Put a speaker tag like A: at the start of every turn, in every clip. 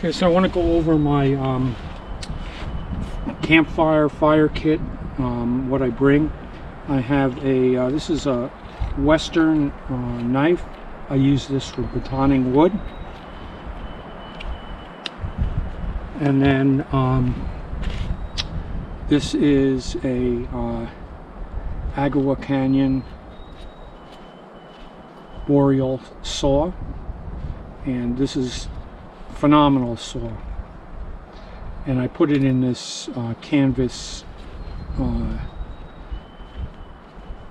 A: Okay, so I want to go over my campfire fire kit, what I bring. I have a, this is a Western knife. I use this for batoning wood. And then this is a Agua Canyon boreal saw, and this is phenomenal saw, and I put it in this canvas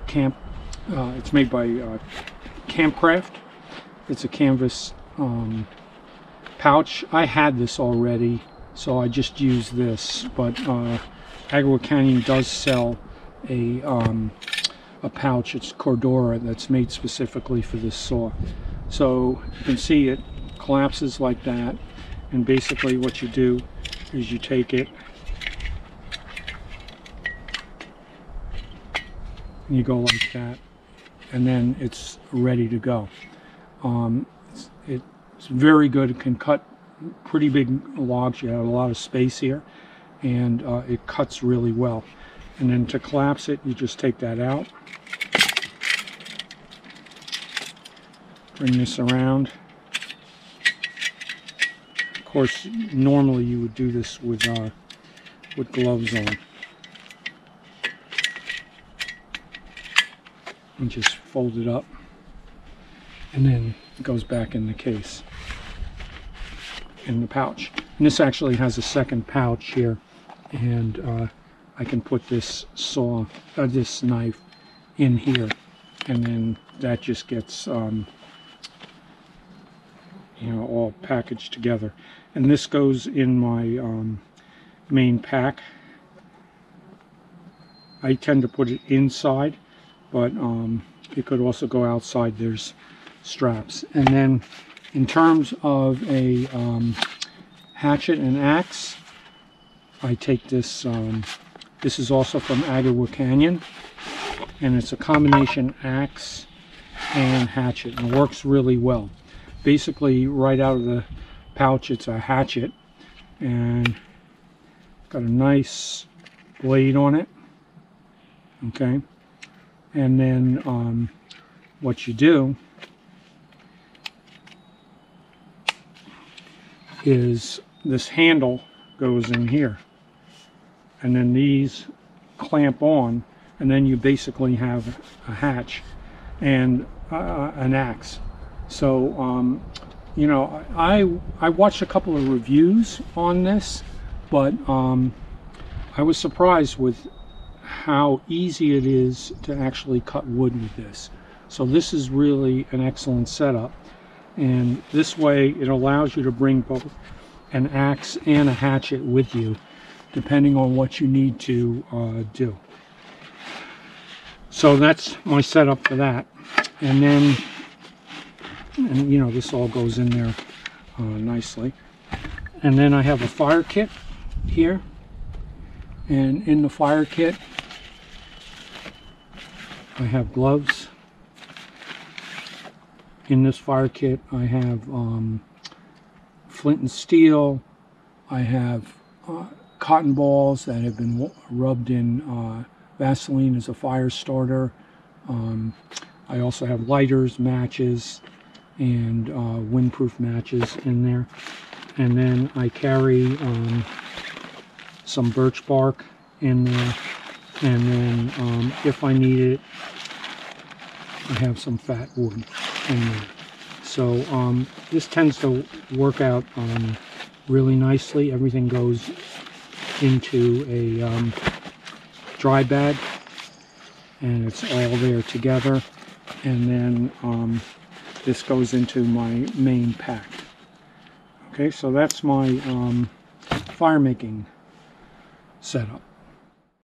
A: it's made by Campcraft. It's a canvas pouch. I had this already, so I just used this, but Agua Canyon does sell a pouch. It's Cordura, that's made specifically for this saw. So you can see it collapses like that, and basically what you do is you take it and you go like that, and then it's ready to go. It's very good. It can cut pretty big logs. You have a lot of space here, and it cuts really well. And then to collapse it, you just take that out, bring this around. Of course, normally you would do this with gloves on, and just fold it up, and then it goes back in the case, in the pouch. And this actually has a second pouch here, and I can put this saw, this knife in here, and then that just gets you know, all packaged together. And this goes in my main pack. I tend to put it inside, but it could also go outside. There's straps. And then in terms of a hatchet and axe, I take this, this is also from Agua Canyon, and it's a combination axe and hatchet, and it works really well. Basically, right out of the pouch, it's a hatchet, and got a nice blade on it. Okay, and then what you do is this handle goes in here, and then these clamp on, and then you basically have a hatch and an axe. So you know, I watched a couple of reviews on this, but I was surprised with how easy it is to actually cut wood with this. So this is really an excellent setup, and this way it allows you to bring both an axe and a hatchet with you, depending on what you need to do. So that's my setup for that. And then, and you know, this all goes in there nicely. And then I have a fire kit here, and in the fire kit I have gloves. In this fire kit I have flint and steel. I have cotton balls that have been rubbed in Vaseline as a fire starter. I also have lighters, matches, and windproof matches in there. And then I carry some birch bark in there, and then if I need it, I have some fat wood in there. So this tends to work out really nicely. Everything goes into a dry bag, and it's all there together. And then this goes into my main pack. Okay, so that's my fire making setup.